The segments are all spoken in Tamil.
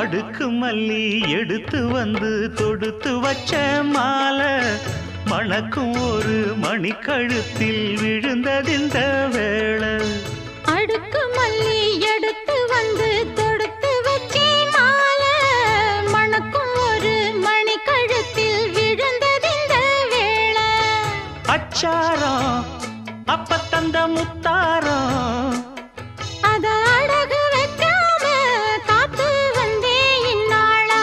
அடுக்கு மல்லி எடுத்து வந்து தொடுத்து வச்ச மாலை மணக்கும் ஒரு மணிக்கழுத்தில் விழுந்ததிந்த வேளை. அடுக்கு மல்லி எடுத்து வந்து தொடுத்து வச்ச மாலை மணக்கும் ஒரு மணிக்கழுத்தில் விழுந்ததிந்த வேளை. அச்சாரம் அப்ப தந்த முத்தாரம் அத அடகு வைக்காம காத்து வந்தே இந்நாளா.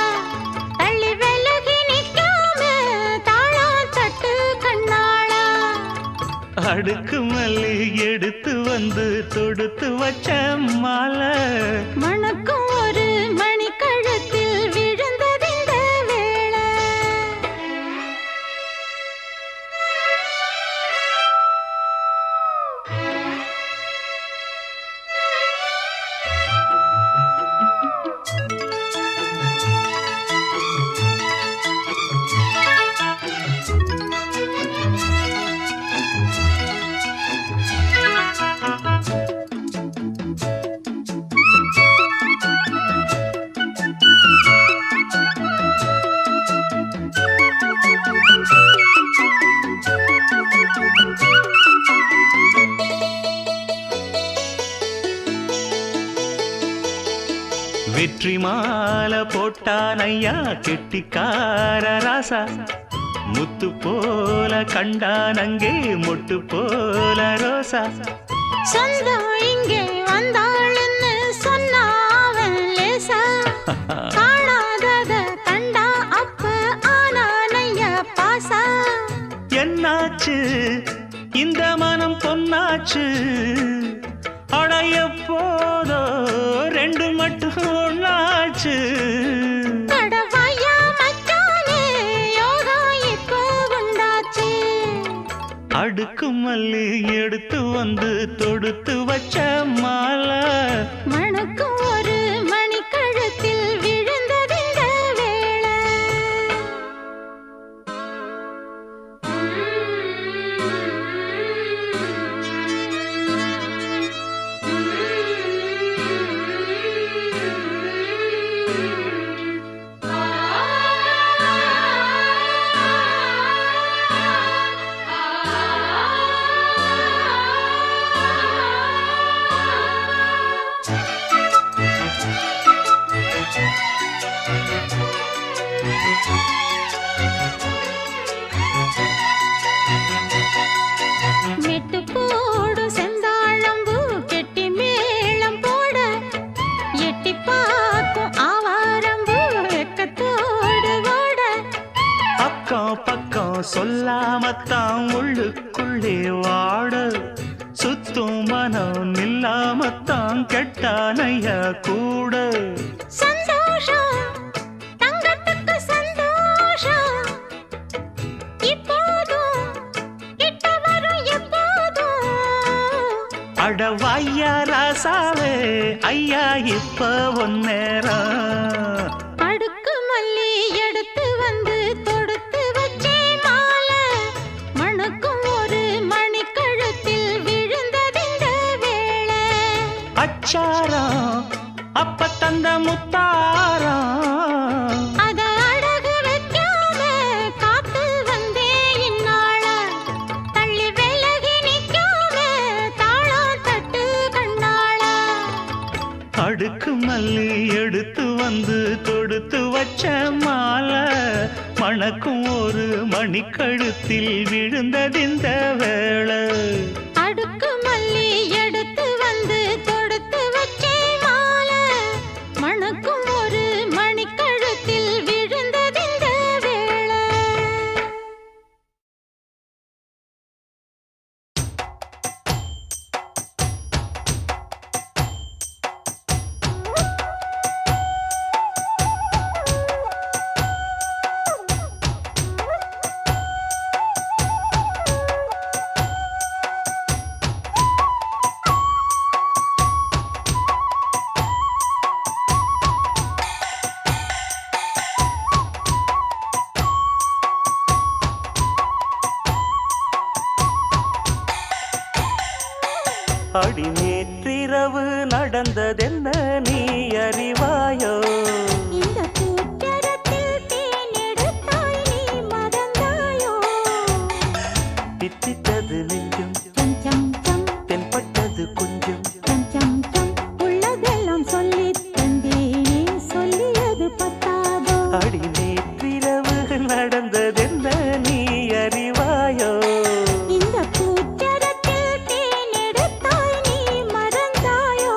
தள்ளி விலகி நிற்காம தாளம் தட்டு கண்ணாளா. அடுக்கு மல்லி எடுத்து வந்து தொடுத்து வச்ச மாலை மணக்கும் ஒரு மணிக்கழுத்தில் விழுந்ததிந்த வேளை. வெற்றி மாலை போட்டானையா கெட்டிக்கார ராசா. முத்து போல கண்டானங்கே மொட்டு போல ரோசா. சொந்தம் இங்கே வந்தாள்னு சொன்னாவன் லேசா. காணாதத கண்டா அப்ப ஆனானையா பாசா. என்னாச்சு இந்த மனம் பொன்னாச்சு அடைய போதோ ரெண்டு மட்டும் ஒண்ணாச்சு. கடவாயா மச்சானே யோகா இப்போ உண்டாச்சு. அடுக்கு மல்லி எடுத்து வந்து தொடுத்து வச்ச மாலை மணக்கும் ஒரு மணிக்கழுத்தில் விழுந்ததிந்த வேளை. மெட்டு போடும் செந்தாழம்பூ கெட்டி மேளம் போட எட்டி பார்க்கும் ஆவாரம்பூ வெக்கத்தோடு ஓட. அக்கம் பக்கம் சொல்லாமத்தான் உள்ளுக்குள்ளே வாட. சுத்தும் மனம் நில்லாமத்தான் கெட்டானையா கூட. சந்தோஷம் தங்கத்துக்கு சந்தோஷம் இப்போதும் கிட்ட வரும் எப்போதும். அடவாயா ராசாவே ஐயா இப்ப ஒன்னேரம். அடுக்கு மல்லி எடுத்து வந்து தொடுத்து வச்சே மாலை மணக்கும் ஒரு மணிக்கழுத்தில் விழுந்ததிந்த வேளை. அச்சாரம் அப்ப தந்த முத்தாரம் அத அடகு வைக்காம காத்து வந்தே இந்நாளா. தள்ளி விலகி நிற்காம தாளம் தட்டு கண்ணாளா. அடுக்கு மல்லி எடுத்து வந்து தொடுத்து வச்ச மாலை மணக்கும் ஒரு மணிக்கழுத்தில் விழுந்ததிந்த வேளை. அடுக்கு மல்லி எடுத்து வந்து தொடுத்து வச்சே மாலை மணக்கும் ஒரு மணிக்கழுத்தில் விழுந்ததிந்த வேளை. அடி நேற்றிரவு நடந்ததென்ன நீ அறிவாயோ? இந்த பூச்சரத்தில் தேனெடுத்தாய் நீ மறந்தாயோ? தித்தித்தது நெஞ்சும் சம் சம் சம் தென்பட்டது கொஞ்சம் சம் சம் சம் உள்ளதெல்லாம் சொல்லித் தந்தேனே சொல்லியது பத்தாதோ? அடி நேற்றிரவு நடந்ததென்ன நீ அறிவாயோ? இந்த பூச்சரத்தில் தேனெடுத்தாய் நீ மறந்தாயோ?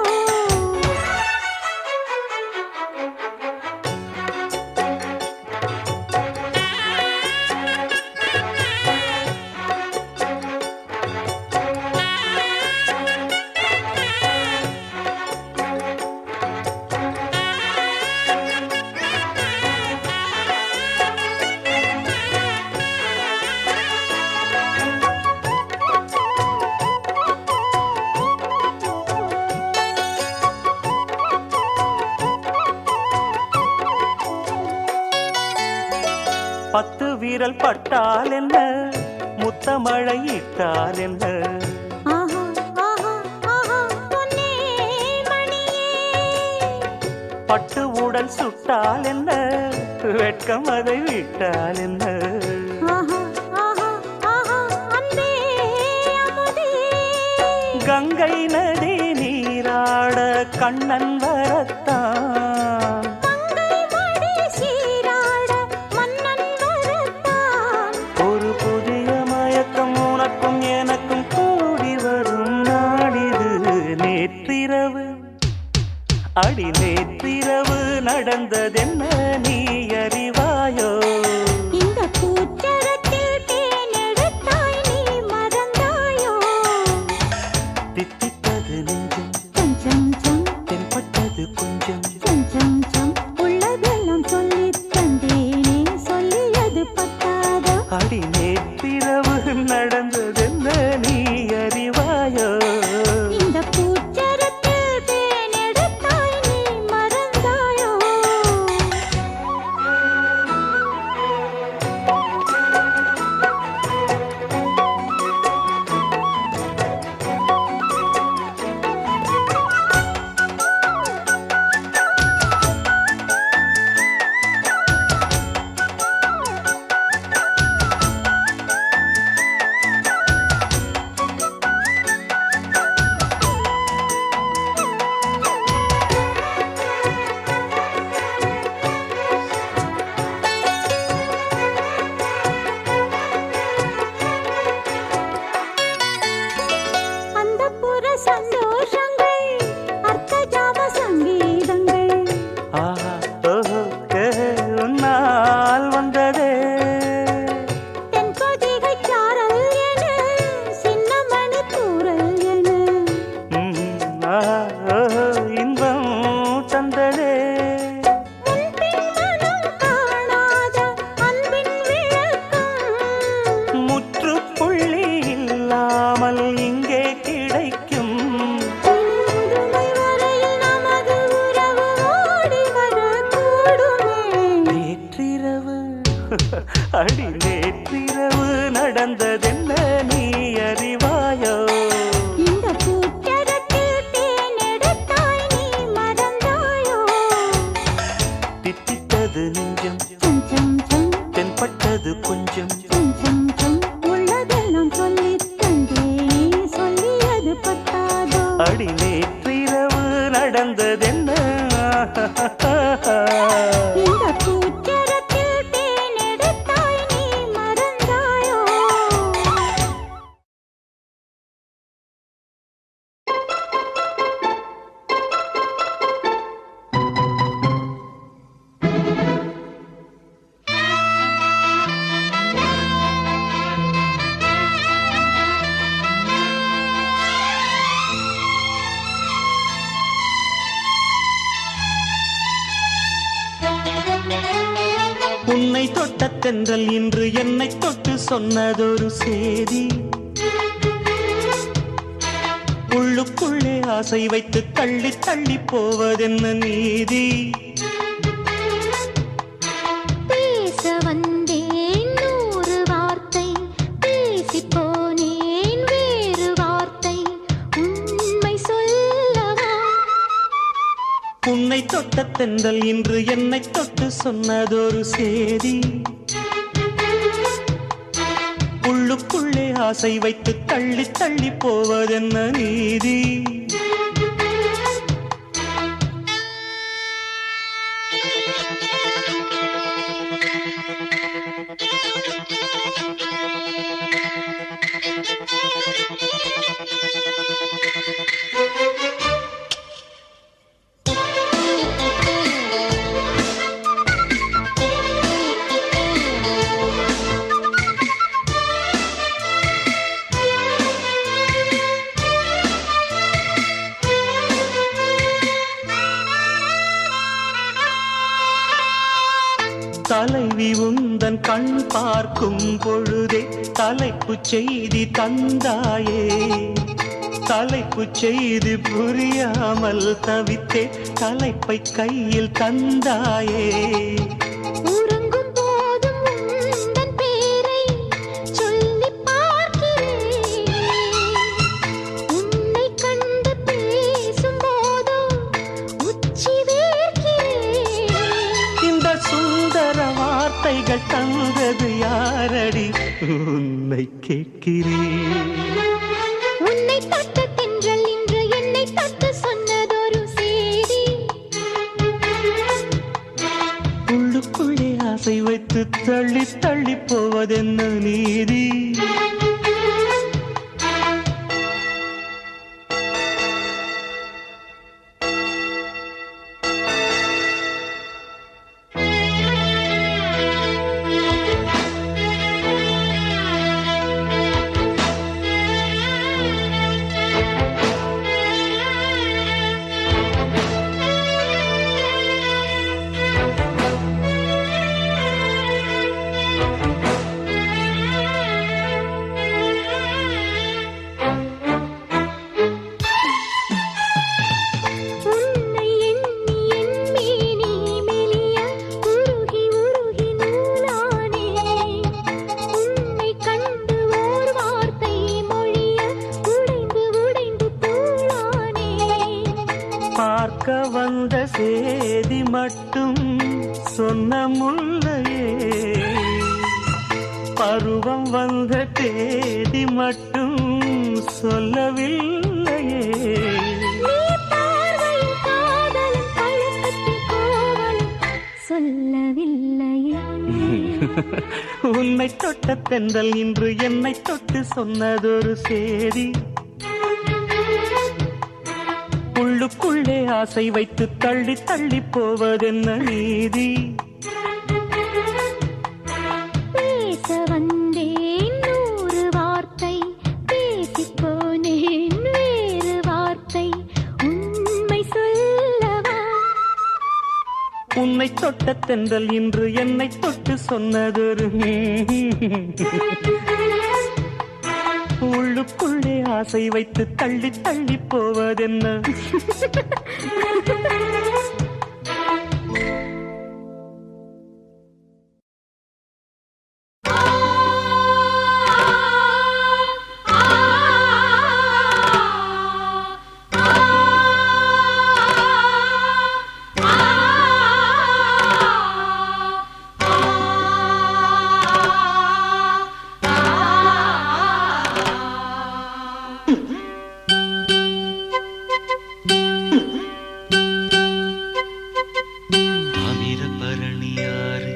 பத்து வீரல் பட்டால் என்ன, முத்தமழை இட்டால் என்ன, ஆஹா ஆஹா ஆஹா பொன்னே மணியே. பட்டு உடல் சுட்டால் என்ன, வெட்கம் அதை விட்டால் என்ன, ஆஹா ஆஹா ஆஹா அன்பே அமுதே. கங்கை நதி நீராட கண்ணன் வரத்தான், மங்கை மடி சீராட மன்னன் வரத்தான். ஒரு புதிய மயக்கம் உனக்கும் எனக்கும் கூடி வரும் நாடிது. நேற்றிரவு அடி நேற்றிரவு நடந்ததென்ன நீ அறிவாயோ? இந்த பூச்சரத்தில் தேனெடுத்தாய் நீ மறந்தாயோ? தித்தித்தது நெஞ்சும் சம் சம் சம் தென்பட்டது கொஞ்சம் சம் சம் சம் உள்ளதெல்லாம் சொல்லித் தந்தேனே சொல்லியது பத்தாதோ? அடி நேற்றிரவு நடந்ததென்ன நீ அறிவாயோ? இந்த பூச்சரத்தில் தேனெடுத்தாய் நீ மறந்தாயோ? அந்தப்புற சந்தோஷங்கள் அர்த்தஜாம சங்கீதங்கள் ஆஹா ஓஹோ உன்னால் வந்ததே, தென்பொதிகை சாரல் என சின்னமணி தூறல் என ஆஹா ஓஹோ இன்பம் தந்ததே, முன்பின் மனம் காணாத அன்பின் விளக்கம் முற்றுப்புள்ளி இல்லாமல் இங்கே கிடைக்கும். முதுமை வரையில் நமது உறவு ஓடி வரக்கூடுமே. நேற்றிரவு அடி நேற்றிரவு நடந்ததென்ன நீ அறிவாயோ? இந்த பூச்சரத்தில் தேனெடுத்தாய் நீ மறந்தாயோ? தித்தித்தது நெஞ்சம் சம் சம் சம் தென்பட்டது கொஞ்சம் சம் சம் சம் உள்ளதெல்லாம் சொல்லித் தந்தேனே சொல்லியது பத்தாதோ? அடி நேற்றிரவு நடந்ததென்ன? இந்த பூச்சரத்தில் தேனெடுத்தாய் நீ மறந்தாயோ? உன்னை தொட்ட தென்றல் இன்று என்னை தொட்டு சொன்னதொரு சேதி, உள்ளுக்குள்ளே ஆசை வைத்து தள்ளி தள்ளி போவதென்ன நீதி? பேச வந்தேன் 100 வார்த்தை, பேசிப் போனேன் வேறு வார்த்தை. உன் தொட்ட தென்றல் இன்று என்னை தொட்டு சொன்னதொரு சேதி. உள்ளுக்குள்ளே ஆசை வைத்து தள்ளி தள்ளி போவதென்ன நீதி. தலைவி உந்தன் கண் பார்க்கும் பொழுதே தலைப்புச் செய்தி தந்தாயே. தலைப்புச் செய்தி புரியாமல் தவித்தே தலைப்பை கையில் தந்தாயே. உறங்கும் போதும் உந்தன் பேரை சொல்லிப் பார்க்கிறேன். உன்னை கண்டு பேசும் போதோ உச்சி வேர்க்கிறேன். இந்த சுந்தர வார்த்தைகள் தந்தது யாரடி உன்னை கேட்கிறேன். உன்னை தொட்ட தென்றல் இன்று என்னை தொட்டு சொன்னதொரு சேதி. உள்ளுக்குள்ளே ஆசை வைத்து தள்ளி தள்ளி போவதென்ன நீதி. உன்னை எண்ணி என் மேனி மெலிய உருகி உருகி நூலானேன். உன்னை கண்டு ஓர் வார்த்தை மொழிய உடைந்து உடைந்து தூளானேன். பார்க்க வந்த சேதி மட்டும் சொன்ன முல்லையே. பருவம் வந்த தேதி மட்டும் சொல்லவில்லையே. நீ பார்வையின் காதலும் பழக்கத்தின் கோவலும் சொல்லவில்லையே. உன்னை தொட்ட தென்றல் இன்று என்னை தொட்டு சொன்னதொரு சேதி. உள்ளுக்குள்ளே ஆசை வைத்து தள்ளி தள்ளி போவதென்ன நீதி. பேச வந்தேன் 100 வார்த்தை பேசிப் போனேன் வேறு வார்த்தை உண்மை சொல்லவா. உன்னை தொட்ட தென்றல் இன்று என்னை தொட்டு சொன்னதொரு உள்ளுக்குள்ளே ஆசை வைத்து தள்ளி தள்ளி போவதென்ன. தாமிரபரணியாறு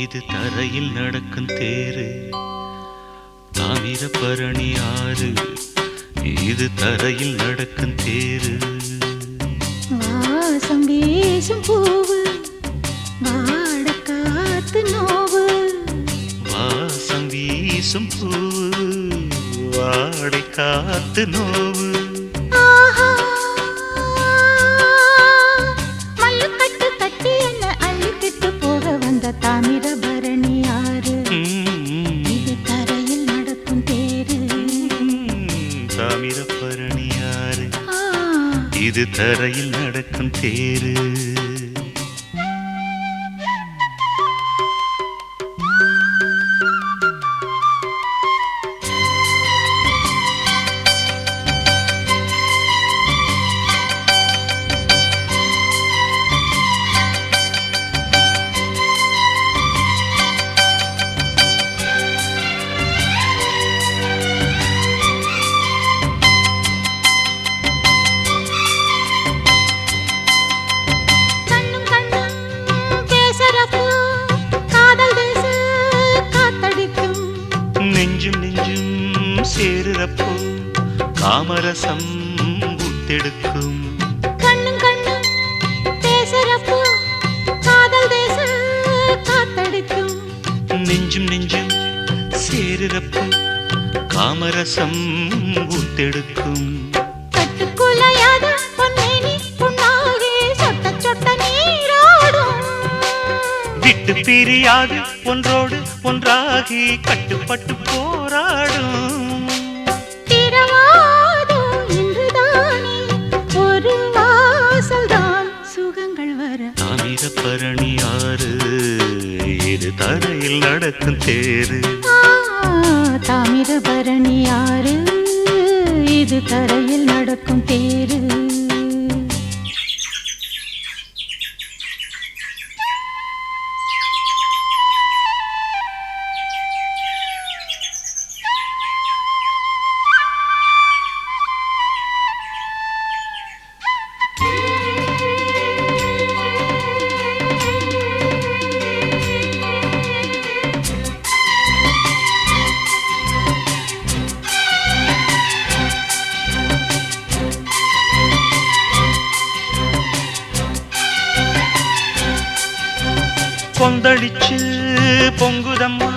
இது தரையில் நடக்கும் தேரு. தாமிரபரணியாறு இது தரையில் நடக்கும் தேரு. வாசம் வீசும் பூவு வாட காத்து நோவு. வாசம் வீசும் பூவு வாடை காத்து நோவு. ஆஹா மல்லுக்கட்டு கட்டி என்ன அள்ளிக்கிட்டு போக வந்த தாமிரபரணி ஆறு. இது தரையில் நடக்கும் தேரு. தாமிரபரணியாறு இது தரையில் நடக்கும் தேரு. காமரசம் ஊத்தெடுக்கும். கண்ணும் கண்ணும் பேசுறப்போ காதல் தேச காத்தடிக்கும். நெஞ்சும் நெஞ்சும் சேருறப்போ காமரசம் ஊத்தெடுக்கும். கட்டுக்குலையாத பொன்னேனி புண்ணாகி சொட்ட சொட்ட நீராடும். விட்டு பிரியாது ஒன்றோடு ஒன்றாகி கட்டுப்பட்டு போராடும். திரவாதும் இன்றுதானே ஒரு வாசல்தான் சுகங்கள் வர. தாமிரபரணி ஆறு இது தரையில் நடக்கும் தேரு. தாமிரபரணி ஆறு இது தரையில் நடக்கும் தேரு. கொந்தளிச்சு பொங்குதம்மா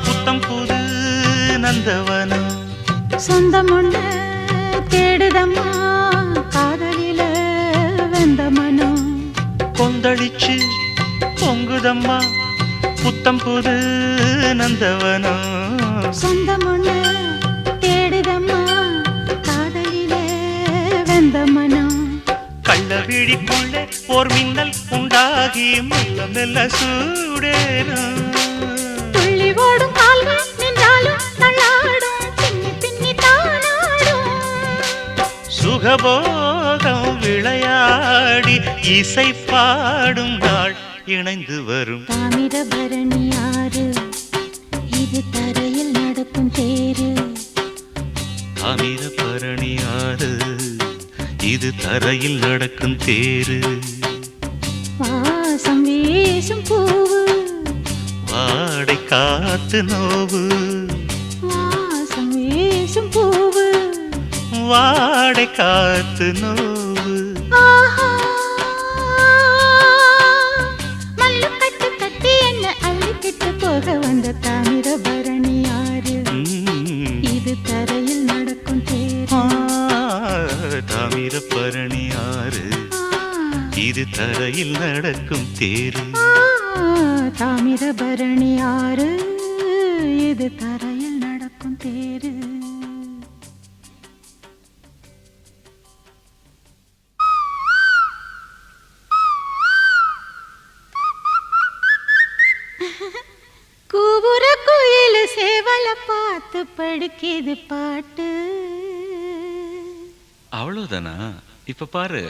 புத்தம் புது நந்தவனம். சொந்தம் ஒண்ணு தேடுதம்மா காதலில வெந்த மனம். கொந்தளிச்சு பொங்குதம்மா புத்தம் புது நந்தவனம். சொந்தம் ஒண்ணு தேடுதம்மா காதலில வெந்த மனம். கள்ள விழிக்குள்ளே ஓர் மின்னல் உண்டாகி மெல்ல மெல்ல சூடேறும். துள்ளி ஓடும் கால்கள் நின்றாலும் தள்ளாடும் பின்னி பின்னி தானாடும். சுகபோகம் விளையாடி இசை பாடும் நாள் இணைந்து வரும். தாமிரபரணி ஆறு இது தரையில் நடக்கும் தேரு. தாமிரபரணி ஆறு இது தரையில் நடக்கும் தேரு. வாசம் வீசும் பூவு வாடை காத்து நோவு. வாசம் வீசும் பூவு வாடை காத்து நோவு. ஆஹா மல்லு கட்டு கட்டி என்ன அள்ளிக்கிட்டு போக வந்த தாமிரபரணி ஆறு இது தரையில் நடக்கும் தேரு. தாமிரபரணி ஆறு இது தரையில் நடக்கும் தேரு. தாமிரபரணி ஆறு இது தரையில் நடக்கும் தேரு. கூவுற குயில் சேவல பார்த்து படுக்கிது பாட்டு. அவ்வளவுதானா? இப்ப பாரு.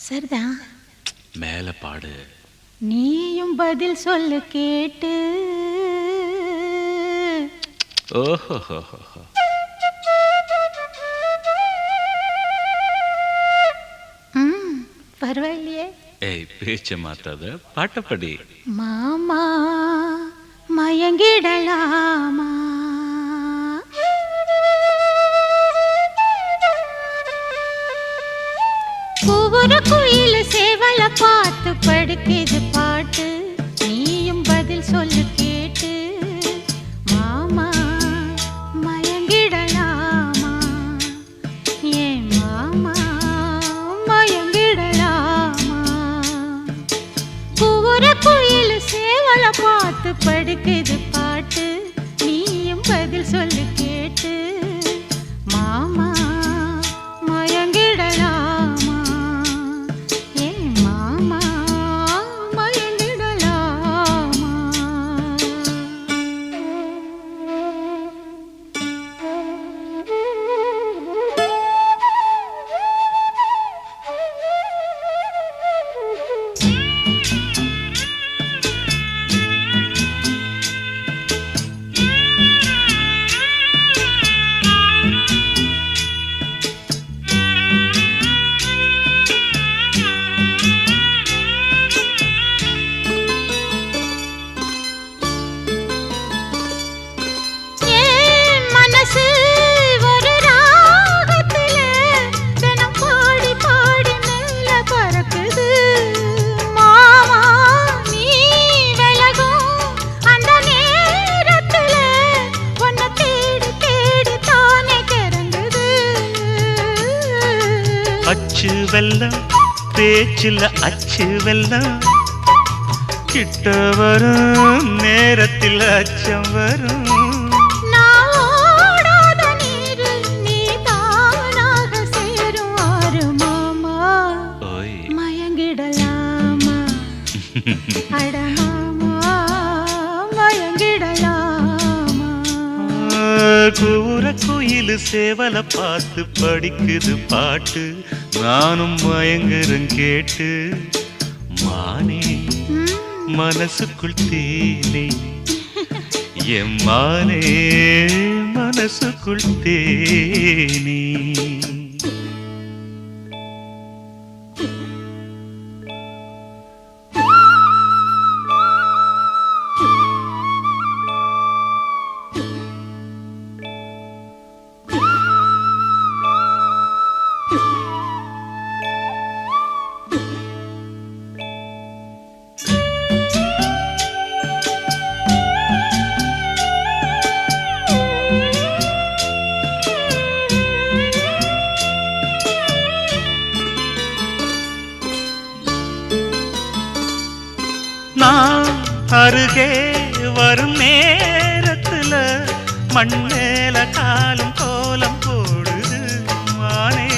சரிதான், மேல பாடு. நீயும் பதில் சொல்லு கேட்டு. ஓஹோ பரவாயில்லையே. ஏய், பேச்ச மாத்தாத, பாட்டப்படி. மாமா மயங்கிடலாமா? ஒவ்வொரு குயில் சேவல பார்த்து படுக்கிது பாட்டு. நீயும் பதில் சொல்லு கேட்டு. மாமா மயங்கிடலாமா? ஏன் மாமா மயங்கிடலாமா? ஒவ்வொரு குயில் சேவல பார்த்து படுக்கிது பாட்டு. நீயும் பதில் சொல்லு கேட்டு. மாமா மயங்கிடலாமா? ஏன் மாமா மயங்கிடலாமா? வெல்லம் பேச்சில் அச்சு வெல்லம் கிட்ட வரும் நேரத்தில் அச்சம் வரும் கூற குயிலு சேவல பார்த்து படிக்குது பாட்டு நானும் மயங்குறேன் கேட்டு மானே மனசுக்குள் தேனே என் மானே மனசுக்குள் தேனே நான் அருகே வரும் நேரத்துல மண்ணேல காலும் கோலம் போடுது மானே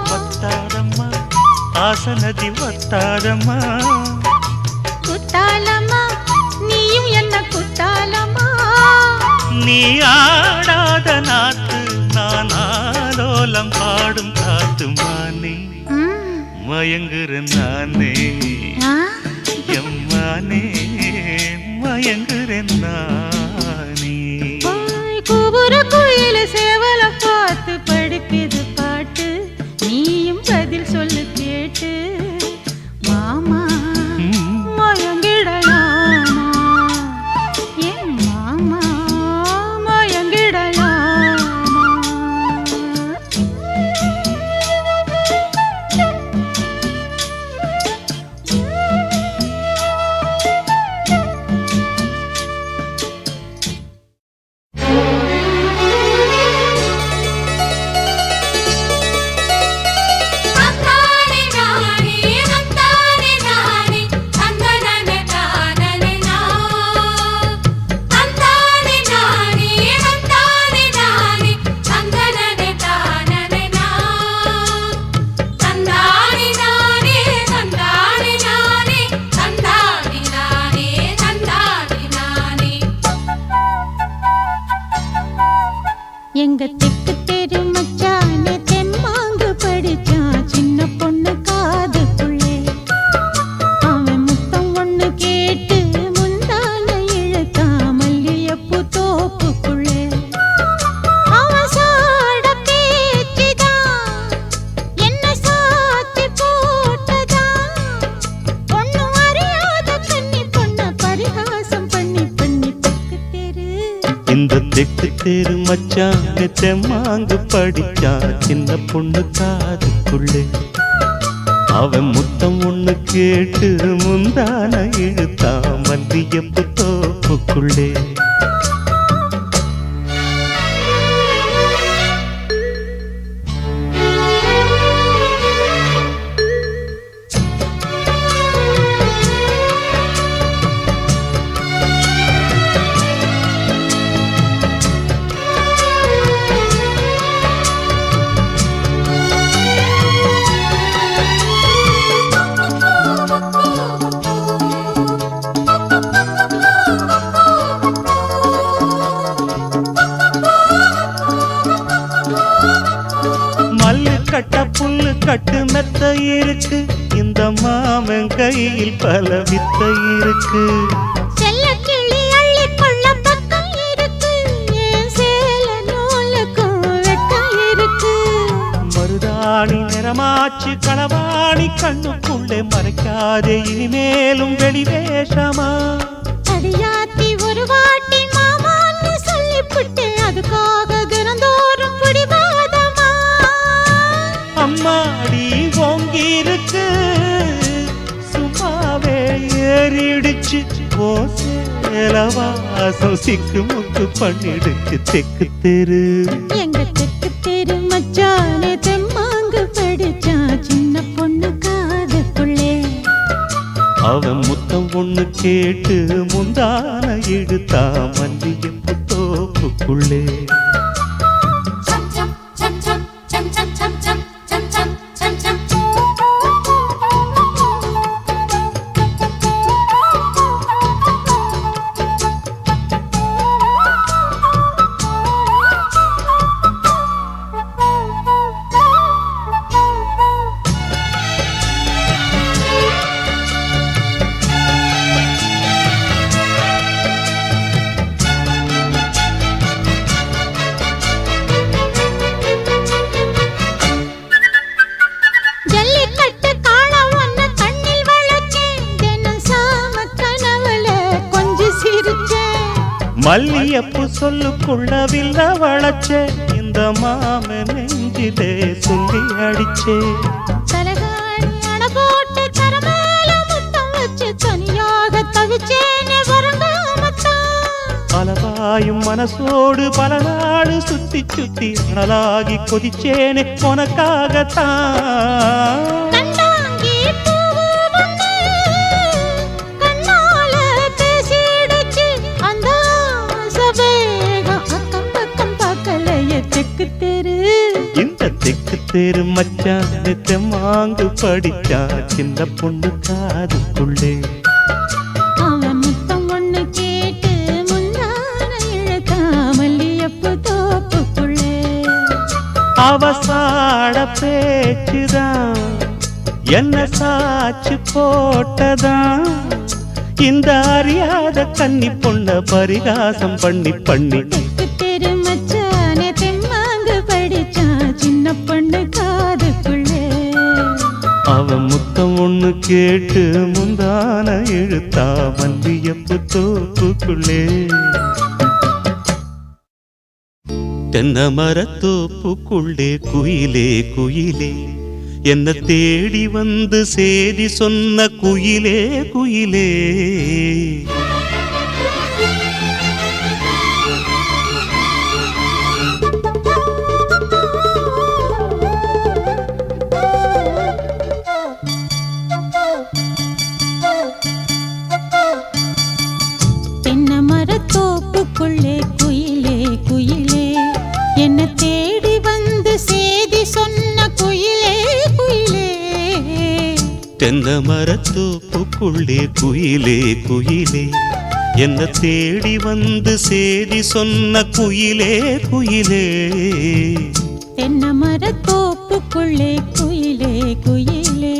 ஒத்தாதம்மா ஆசனதி ஒத்தாதம்மா குத்தாலம்மா நீயும் என்ன குத்தாலம்மா நீ ஆடாத நாத்து நான் ஆலோலம் பாடும் காத்து மானே மயங்குறேன் நானே எம்மானே மயங்குறேன் நானே கூவுற குயில சேவல பார்த்து படிக்குது பாட்டு நீயும் பதில் சொல்லு கேட்டு மாமா மயங்கிடலாமா என் மாமா எங்க தெக்கு தெரு மச்சானே தெம்மாங்கு படிச்சான் சின்ன பொண்ணு காதுக்குள்ளே அவன் முத்தம் ஒண்ணு கேட்டு முந்தான இழுத்தான் மல்லியப்பூ தோப்புக்குள்ளே அவன் சாட பேச்சுதான் என்ன சாத்தி போட்டதான் ஒண்ணும் அறியாத கன்னி பொண்ண பரிகாசம் பண்ணி பண்ணி தெக்கு தெரு இந்த தெக்கு தெரு மச்சான் தெம்மாங்கு படிச்சான் சின்ன பொண்ணு காதுக்குள்ளே அவன் முத்தம் ஒண்ணு கேட்டு முந்தான இழுத்தான் மல்லியப்பூ தோப்புக்குள்ளே கட்ட புல்லு கட்டு மெத்த இருக்கு இந்த மாமன் கையில் பல வித்த இருக்கு செல்ல கிளி அள்ளி கொள்ள பக்கம் இருக்கு என் சேல நூலுக்கும் வெட்கம் இருக்கு மருதாணி நிறமாச்சு களவாணி கண்ணுக்குள்ளே மறைக்காதே இனிமேலும் வெளிவேஷமா அடியாத்தி ஒரு வாட்டி மாமான்னு சொல்லிப்புட்டு அதுக்காக தினந்தோறும் பிடிவாதமா அம்மாடி ஓங்கி இருக்கு சும்மாவே ஏறிடுச்சு ஓ சேலவாசம் சிக்கு முக்கு பண்ணிடுச்சு தெக்கு தெரு. எங்க தெக்கு தெரு மச்சானே தெம்மாங்கு படிச்சா சின்ன பொண்ணு காதுக்குள்ளே. அவன் முத்தம் ஒண்ணு கேட்டு முந்தான இழுத்தா மல்லிகைப்பூ தோப்புக்குள்ளே. மல்லியப்பு சொல்லுக்குள்ள வில்ல வளச்சே இந்த மாம நெஞ்சிலே சொல்லி அடிச்சே. தலகாணி அண போட்டு தரமேல முத்தம் வச்சு தனியாக தவிச்சேனே வரங்காமத்தான். பலவாயும் மனசோடு பல நாடு சுத்தி சுத்தி அனலாகி கொதிச்சேனே உனக்காகத்தான். இந்த தெக்கு தெரு மச்சான் தெம்மாங்கு படிச்சா சின்ன பொண்ணு காதுக்குள்ளே. அவன் முத்தம் ஒண்ணு கேட்டு முந்தான இழுத்தா மல்லிகைப்பூ தோப்புக்குள்ளே. அவசாட பேச்சுதான் என்ன சாச்சு போட்டதான் இந்த அறியாத கன்னி பொண்ண பரிகாசம் பண்ணி பண்ணி. தெக்கு தெரு மச்சானே தெம்மாங்கு படிச்சா சின்ன பொண்ணு காதுக்குள்ளே. அவன் முத்தம் ஒண்ணு கேட்டு முந்தான இழுத்தா மல்லிகைப்பூ தோப்புக்குள்ளே. தென்னை மரத்தோப்புக்குள்ளே குயிலே குயிலே என்ன தேடி வந்து சேதி சொன்ன குயிலே குயிலே. தென்னை மரத்தோப்புக்குள்ளே குயிலே குயிலே என்ன தேடி வந்து சேதி சொன்ன குயிலே குயிலே. தென்னை மரத்தோப்புக்குள்ளே குயிலே குயிலே என்ன தேடி வந்து சேதி சொன்ன குயிலே குயிலே. தென்னை மரத்தோப்புக்குள்ளே குயிலே குயிலே.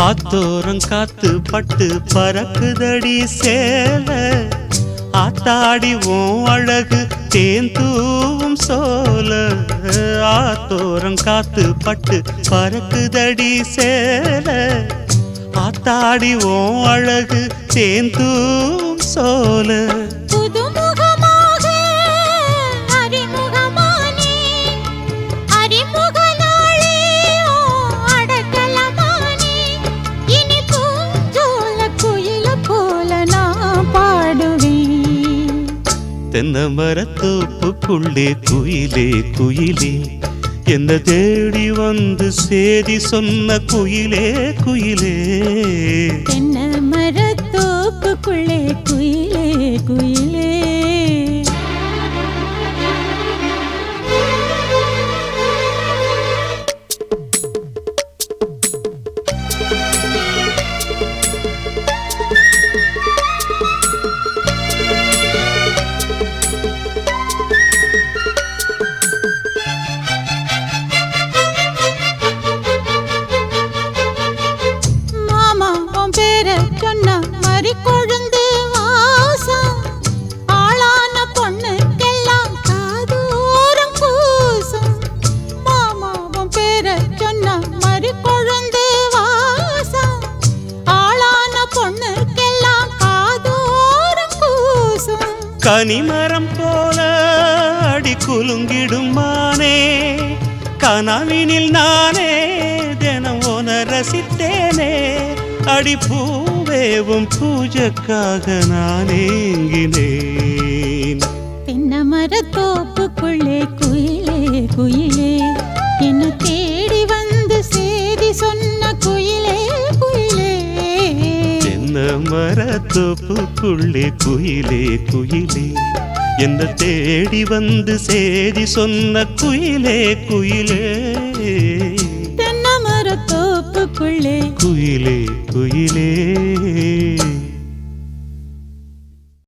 ஆத்தோரம் காத்து பட்டு பறக்குதடி சேல ஆத்தாடி ஓம் அழகு தேந்தூவும் சோல. ஆத்தோரம் காத்து பட்டு பறக்குதடி சேல ஆத்தாடி ஓம் அழகு தேந்தூவும் சோல. தென்னை மரத்தோப்புக்குள்ளே குயிலே குயிலே என்ன தேடி வந்து சேதி சொன்ன குயிலே குயிலே. தென்னை மரத்தோப்புக்குள்ளே குயிலே குயிலே. சொன்ன மறி கொழுந்து வாசம் ஆள கனிமரம் போல அடி குலுங்கிடும் மானே கனவினில் நானே தினம் உன ரசித்தேனே அடி பூவேவும் பூஜைக்காக நான் ஏங்கினேன் தென்னமர தோப்புக்குள்ளே குயிலே குயிலே என்ன தேடி வந்து சேதி சொன்ன குயிலே குயிலே தென்னமரத்தோப்புக்குள்ளே குயிலே குயிலே என்ன தேடி வந்து சேதி சொன்ன குயிலே குயிலே தென்னமர தோப்புக்குள்ளே குயிலே